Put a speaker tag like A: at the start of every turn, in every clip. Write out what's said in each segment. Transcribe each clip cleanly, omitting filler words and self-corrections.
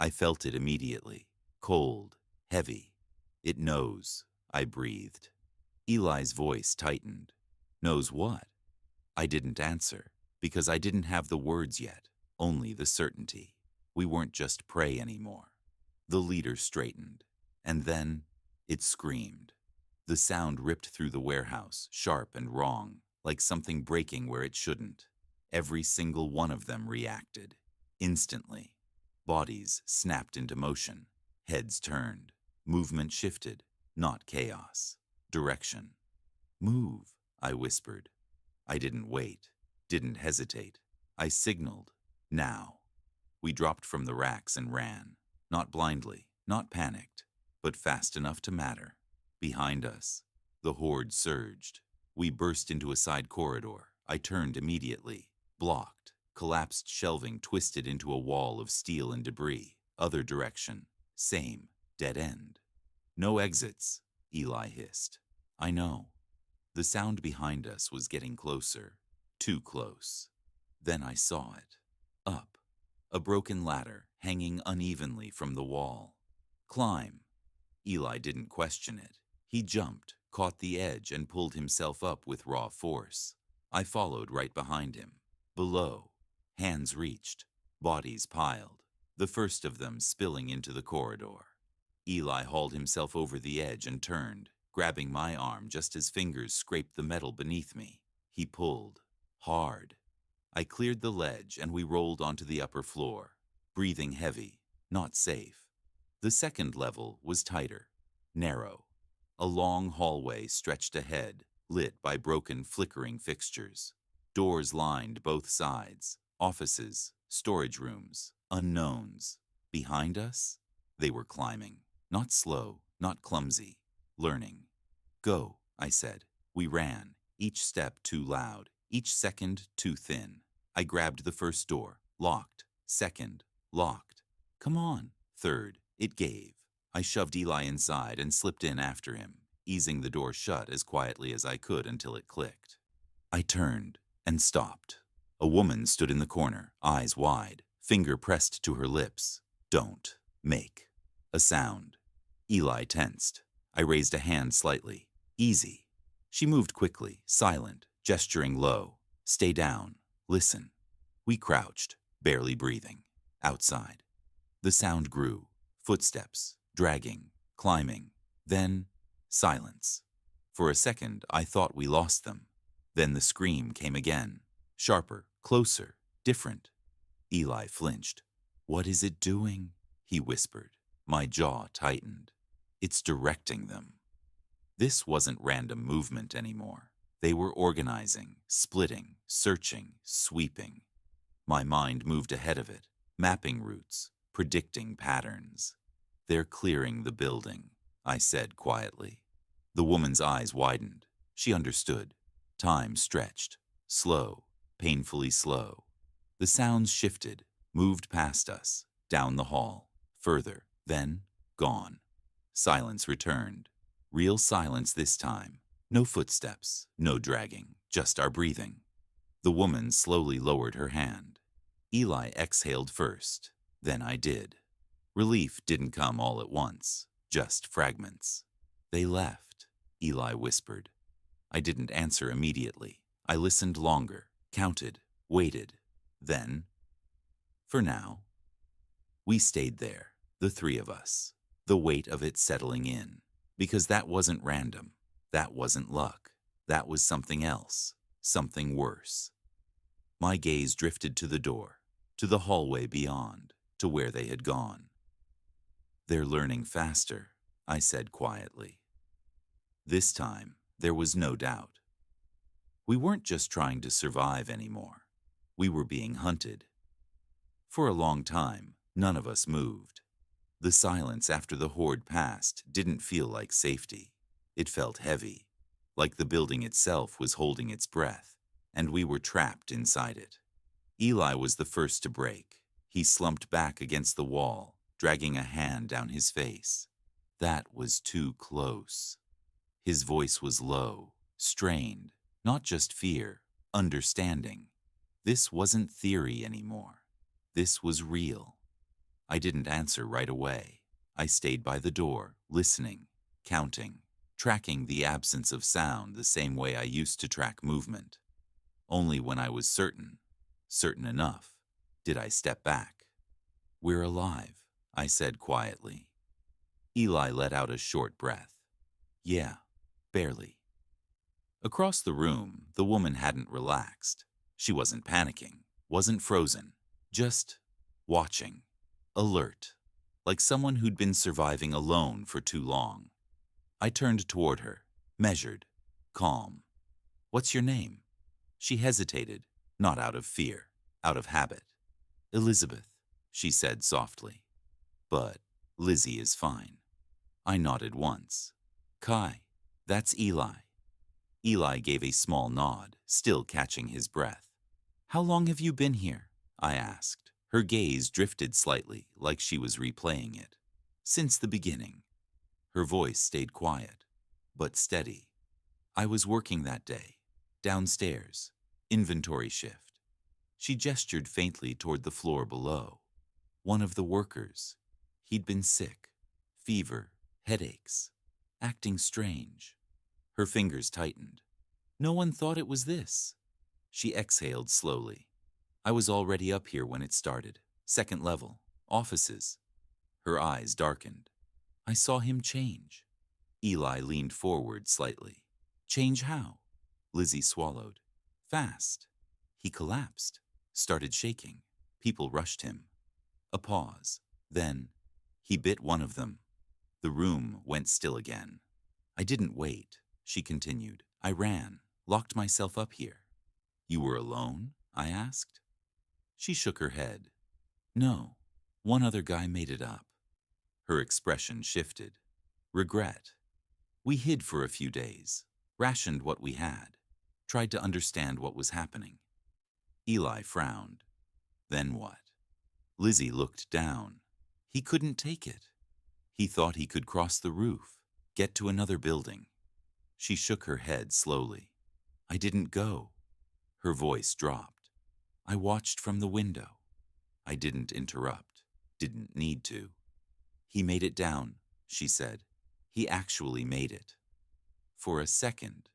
A: I felt it immediately. Cold, heavy. It knows, I breathed. Eli's voice tightened. Knows what? I didn't answer, because I didn't have the words yet, only the certainty. We weren't just prey anymore. The leader straightened, and then it screamed. The sound ripped through the warehouse, sharp and wrong, like something breaking where it shouldn't. Every single one of them reacted. Instantly. Bodies snapped into motion. Heads turned. Movement shifted, not chaos. Direction. Move, I whispered. I didn't wait, didn't hesitate. I signaled. Now. We dropped from the racks and ran. Not blindly, not panicked, but fast enough to matter. Behind us, the horde surged. We burst into a side corridor. I turned immediately. Blocked. Collapsed shelving twisted into a wall of steel and debris. Other direction. Same. Dead end. No exits, Eli hissed. I know. The sound behind us was getting closer. Too close. Then I saw it. Up. A broken ladder hanging unevenly from the wall. Climb. Eli didn't question it. He jumped, caught the edge, and pulled himself up with raw force. I followed right behind him. Below. Hands reached. Bodies piled. The first of them spilling into the corridor. Eli hauled himself over the edge and turned, grabbing my arm just as fingers scraped the metal beneath me. He pulled. Hard. I cleared the ledge and we rolled onto the upper floor, breathing heavy, not safe. The second level was tighter, narrow. A long hallway stretched ahead, lit by broken, flickering fixtures. Doors lined both sides, offices, storage rooms, unknowns. Behind us, they were climbing, not slow, not clumsy, learning. Go, I said. We ran, each step too loud, each second too thin. I grabbed the first door, locked. Second, locked. Come on. Third, it gave. I shoved Eli inside and slipped in after him, easing the door shut as quietly as I could until it clicked. I turned and stopped. A woman stood in the corner, eyes wide, finger pressed to her lips. Don't make a sound. Eli tensed. I raised a hand slightly. Easy. She moved quickly, silent, gesturing low. Stay down. Listen. We crouched, barely breathing. Outside. The sound grew. Footsteps, dragging, climbing. Then, silence. For a second, I thought we lost them. Then the scream came again. Sharper, closer, different. Eli flinched. What is it doing? He whispered. My jaw tightened. It's directing them. This wasn't random movement anymore. They were organizing, splitting, searching, sweeping. My mind moved ahead of it, mapping routes, predicting patterns. They're clearing the building, I said quietly. The woman's eyes widened. She understood. Time stretched. Slow, painfully slow. The sounds shifted, moved past us, down the hall, further, then gone. Silence returned. Real silence this time. No footsteps, no dragging, just our breathing. The woman slowly lowered her hand. Eli exhaled first, then I did. Relief didn't come all at once, just fragments. They left, Eli whispered. I didn't answer immediately. I listened longer, counted, waited. Then, for now, we stayed there, the three of us, the weight of it settling in. Because that wasn't random. That wasn't luck. That was something else, something worse. My gaze drifted to the door, to the hallway beyond, to where they had gone. They're learning faster, I said quietly. This time, there was no doubt. We weren't just trying to survive anymore. We were being hunted. For a long time, none of us moved. The silence after the horde passed didn't feel like safety. It felt heavy, like the building itself was holding its breath, and we were trapped inside it. Eli was the first to break. He slumped back against the wall, dragging a hand down his face. That was too close. His voice was low, strained, not just fear, understanding. This wasn't theory anymore. This was real. I didn't answer right away. I stayed by the door, listening, counting, tracking the absence of sound the same way I used to track movement. Only when I was certain enough, did I step back. "We're alive," I said quietly. Eli let out a short breath. "Yeah, barely." Across the room, the woman hadn't relaxed. She wasn't panicking, wasn't frozen, just watching, alert, like someone who'd been surviving alone for too long. I turned toward her, measured, calm. "What's your name?" She hesitated, not out of fear, out of habit. "Elizabeth," she said softly. "But Lizzie is fine." I nodded once. "Kai, that's Eli." Eli gave a small nod, still catching his breath. "How long have you been here?" I asked. Her gaze drifted slightly, like she was replaying it. "Since the beginning." Her voice stayed quiet, but steady. "I was working that day, downstairs, inventory shift." She gestured faintly toward the floor below. "One of the workers. He'd been sick, fever, headaches, acting strange." Her fingers tightened. "No one thought it was this." She exhaled slowly. "I was already up here when it started. Second level, offices." Her eyes darkened. "I saw him change." Eli leaned forward slightly. "Change how?" Lizzie swallowed. "Fast." "He collapsed, started shaking. People rushed him." A pause. Then, "He bit one of them." The room went still again. "I didn't wait," she continued. "I ran, locked myself up here." "You were alone?" I asked. She shook her head. "No, one other guy made it up." Her expression shifted. "Regret. We hid for a few days, rationed what we had, tried to understand what was happening." Eli frowned. "Then what?" Lizzie looked down. "He couldn't take it. He thought he could cross the roof, get to another building." She shook her head slowly. "I didn't go." Her voice dropped. "I watched from the window." I didn't interrupt, didn't need to. "He made it down," she said. "He actually made it." For a second,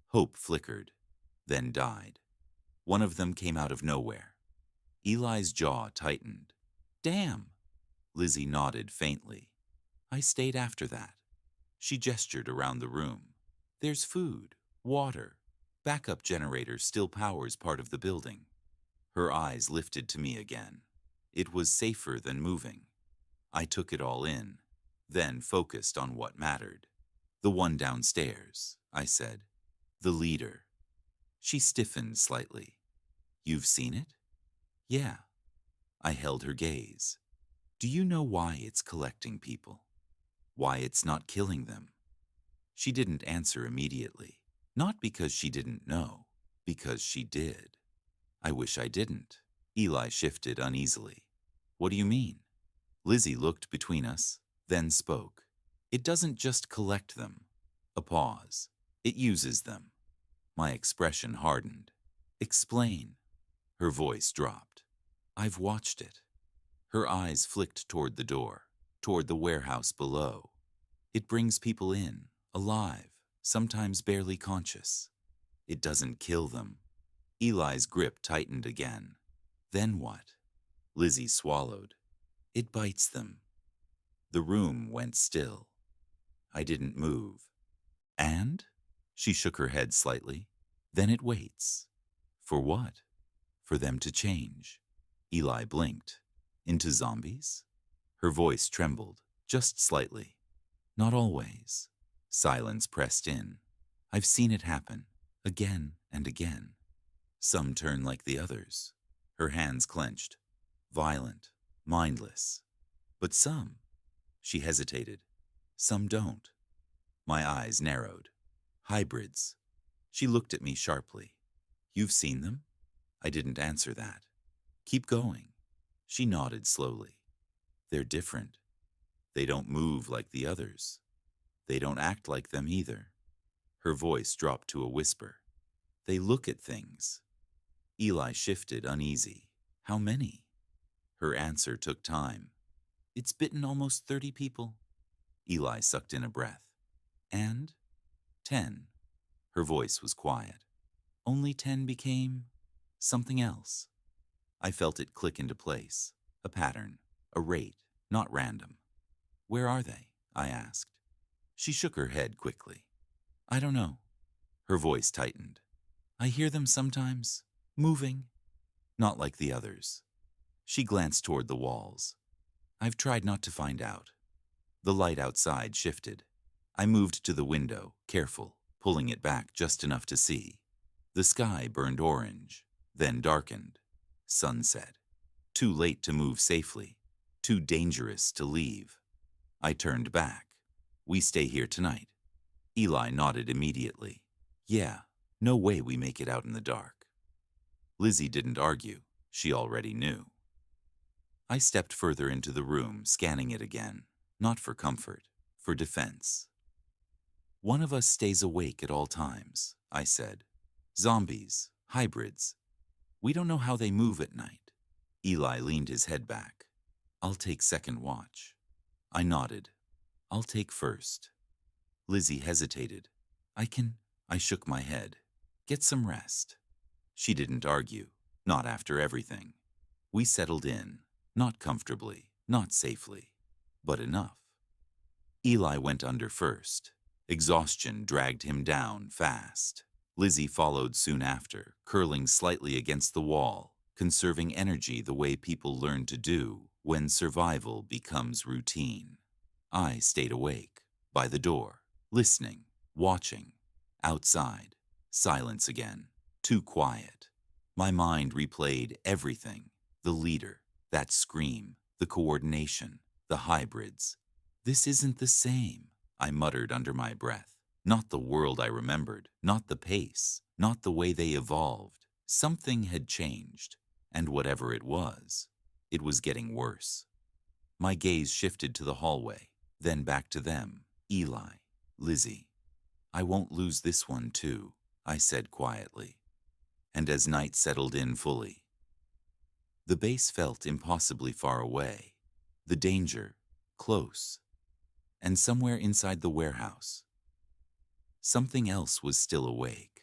A: hope flickered, then died. One of them came out of nowhere. Eli's jaw tightened. "Damn!" Lizzie nodded faintly. "I stayed after that." She gestured around the room. "There's food, water. Backup generator still powers part of the building." Her eyes lifted to me again. It was safer than moving. I took it all in, then focused on what mattered. "The one downstairs," I said. "The leader." She stiffened slightly. "You've seen it?" "Yeah." I held her gaze. "Do you know why it's collecting people? Why it's not killing them?" She didn't answer immediately. Not because she didn't know, because she did. "I wish I didn't." Eli shifted uneasily. "What do you mean?" Lizzie looked between us, then spoke. "It doesn't just collect them." A pause. "It uses them." My expression hardened. "Explain." Her voice dropped. "I've watched it." Her eyes flicked toward the door, toward the warehouse below. "It brings people in, alive, sometimes barely conscious. It doesn't kill them." Eli's grip tightened again. "Then what?" Lizzie swallowed. "It bites them." The room went still. I didn't move. "And?" She shook her head slightly. "Then it waits." "For what?" "For them to change." Eli blinked. "Into zombies?" Her voice trembled, just slightly. "Not always." Silence pressed in. "I've seen it happen, again and again. Some turn like the others." Her hands clenched. "Violent, mindless. But some," she hesitated, "some don't." My eyes narrowed. "Hybrids." She looked at me sharply. "You've seen them?" I didn't answer that. "Keep going." She nodded slowly. "They're different. They don't move like the others. They don't act like them either." Her voice dropped to a whisper. "They look at things." Eli shifted, uneasy. "How many?" Her answer took time. It's bitten almost 30 people. Eli sucked in a breath. And 10. Her voice was quiet. Only 10 became something else. I felt it click into place. A pattern, a rate, not random. Where are they? I asked. She shook her head quickly. I don't know. Her voice tightened. I hear them sometimes, moving, not like the others. She glanced toward the walls. I've tried not to find out. The light outside shifted. I moved to the window, careful, pulling it back just enough to see. The sky burned orange, then darkened. Sunset. Too late to move safely. Too dangerous to leave. I turned back. We stay here tonight. Eli nodded immediately. Yeah, no way we make it out in the dark. Lizzie didn't argue. She already knew. I stepped further into the room, scanning it again. Not for comfort, for defense. One of us stays awake at all times, I said. Zombies, hybrids. We don't know how they move at night. Eli leaned his head back. I'll take second watch. I nodded. I'll take first. Lizzie hesitated. I shook my head. Get some rest. She didn't argue, not after everything. We settled in, not comfortably, not safely, but enough. Eli went under first. Exhaustion dragged him down fast. Lizzie followed soon after, curling slightly against the wall, conserving energy the way people learn to do when survival becomes routine. I stayed awake, by the door, listening, watching. Outside, silence again, too quiet. My mind replayed everything. The leader, that scream, the coordination, the hybrids. This isn't the same, I muttered under my breath. Not the world I remembered, not the pace, not the way they evolved. Something had changed, and whatever it was getting worse. My gaze shifted to the hallway, then back to them, Eli, Lizzie. I won't lose this one too, I said quietly. And as night settled in fully, the base felt impossibly far away, the danger close, and somewhere inside the warehouse, something else was still awake.